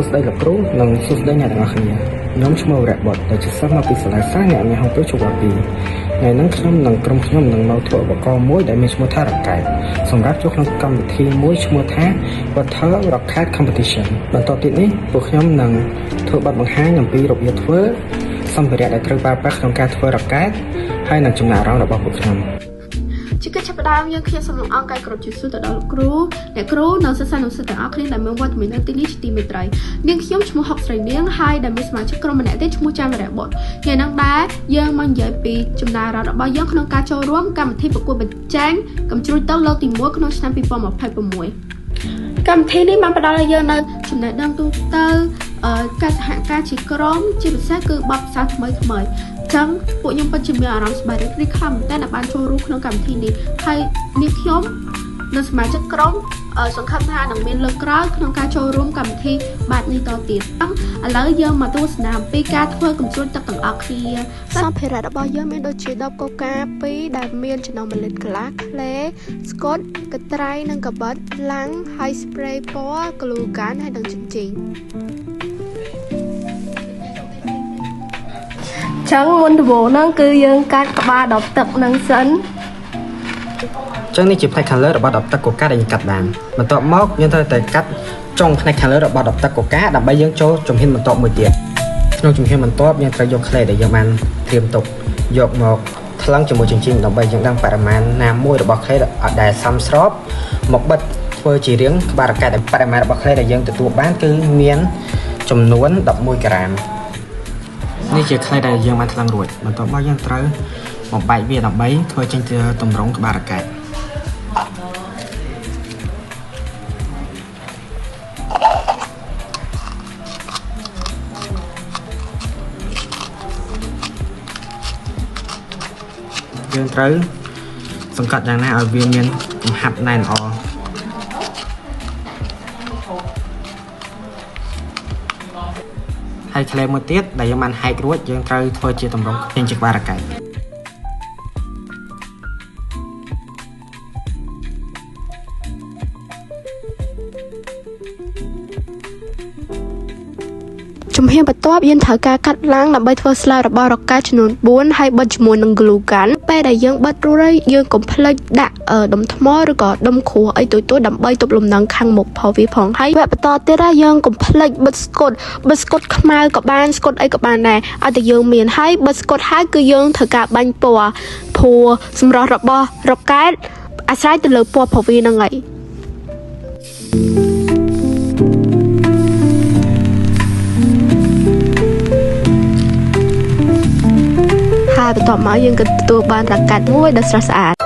សួស្តីលោកគ្រូនិងសួស្តីអ្នកទាំងអស់គ្នាខ្ញុំឈ្មោះរ៉ាបតដែលជាសិស្សមកពីសាលាសាស្ត្រអ្នកហៅទៅជួបពីថ្ងៃនេះខ្ញុំនិងក្រុមខ្ញុំនឹងមកធ្វើឧបករណ៍មួយដែលមានឈ្មោះថារ៉ាកែតសម្រាប់ចូលក្នុងកម្មវិធីមួយឈ្មោះថា Water Rocket Competition បន្តទៀតនេះពួកខ្ញុំនឹងធ្វើបទបង្ហាញអំពីរបៀបធ្វើសម្ភារៈដែលត្រូវប្រើប្រាស់ក្នុងការធ្វើរ៉ាកែតហើយនឹងចំណាក់អារម្មណ៍របស់ពួកខ្ញុំជាកិច្ចចាប់ផ្ដើមយើងខ្ញុំសូមលំអរកាយគ្រប់ជាសួរទៅដល់លោកគ្រូអ្នកគ្រូនៅសិស្សនិស្សិតទាំងអស់គ្នាដែលមានវត្តមាននៅទីនេះជាទីមេត្រីនាងខ្ញុំឈ្មោះហុកស្រីនាងហើយដែលមានសមាជិកក្រុមម្នាក់ទៀតឈ្មោះចាមរៈបុត្រថ្ងៃនេះដែរយើងមកនិយាយពីចំណាយរ៉ារបស់យើងក្នុងការចូលរួមកម្មវិធីប្រកួតប្រជែងកំជ្រួចទៅលើកទី1ក្នុងឆ្នាំ2026កម្មវិធីនេះបានផ្ដល់ឲ្យយើងនៅចំណេះដឹងទូទៅការសហការជាក្រុមជាពិសេសគឺបទពិសោធន៍ថ្មីចឹងពួកខ្ញុំពិតជាមានអារម្មណ៍សប្បាយរីករាយខ្លាំងមែនទែនដែលបានចូលរួមក្នុងកម្មវិធីនេះហើយនាងខ្ញុំនិងសមាជិកក្រុមសង្ឃឹមថានឹងមានលើកក្រោយក្នុងការចូលរួមកម្មវិធីបែបនេះតទៀតឥឡូវយើងមកទស្សនាអំពីការធ្វើកំជ្រួចទឹកទាំងអស់គ្នាសម្ភារៈរបស់យើងមានដូចជាដបកូកា2ដែលមានចំណុំ1លីត្រកន្លះក្លេស្កុតកន្ត្រៃនិងកាបិតឡាំងហើយ spray ពណ៌ glue gun ហើយនិងជញ្ជីងចឹងមុនដំបូងហ្នឹងគឺយើងកាត់ក្បាលដបទឹកនឹងសិនចឹងនេះជាផ្នែកខាងលើរបស់ដបទឹកកូកាដែលយើងកាត់បានបន្ទាប់មកយើងត្រូវតែកាត់ចុងផ្នែកខាងលើរបស់ដបទឹកកូកាដើម្បីយើងចូលជំហានបន្ទាប់មួយទៀតក្នុងជំហានបន្ទាប់យើងត្រូវយកក្លេដែលយើងបានត្រៀមទុកយកមកថ្លឹងជាមួយជញ្ជីងដើម្បីយើងដឹងបរិមាណណាមួយរបស់ក្លេដែលសមស្របមកបិទធ្វើជារាងក្បាលរ៉ាកែតដែលបរិមាណរបស់ក្លេដែលយើងទទួលបានគឺមានចំនួន11ក្រាមនេះជាក្លេដែលយើងបានថ្លឹងរួចបន្ទាប់មកយើងត្រូវបំបែកវាដើម្បីធ្វើចេញជាទម្រង់ក្បាលរ៉ាកែតយើងត្រូវសង្កត់យ៉ាងណាឲ្យវាមានកំហាប់ណែនល្អហើយក្លេមួយទៀតដែលយើងបានហែករួចយើងត្រូវធ្វើជាទម្រង់ពេញជាក្បាលរ៉ាកែតជំហានបន្ទាប់យើងត្រូវការកាត់ឡើងដើម្បីធ្វើស្លាបរបស់រ៉ាកែតចំនួន4ហើយបិទជាមួយនឹង glue gun ពេលដែលយើងបិទរួចហើយយើងកុំភ្លេចដាក់ដុំថ្មឬក៏ដុំគ្រួអីតូចៗដើម្បីទប់លំនឹងខាងមុខផងវាផងហើយវគ្គបន្តទៀតហើយយើងកុំភ្លេចបិទស្កុតខ្មៅក៏បានស្កុតអីក៏បានដែរឲ្យតែយើងមានហើយបិទស្កុតហើយគឺយើងត្រូវការបាញ់ពណ៌ព្រោះសម្រស់របស់រ៉ាកែតអាស្រ័យទៅលើពណ៌ព្រោះវាហ្នឹងហើយហើយបន្ទាប់មកយើងក៏ទទួលបានរ៉ាកែតមួយដ៏ស្រស់ស្អាត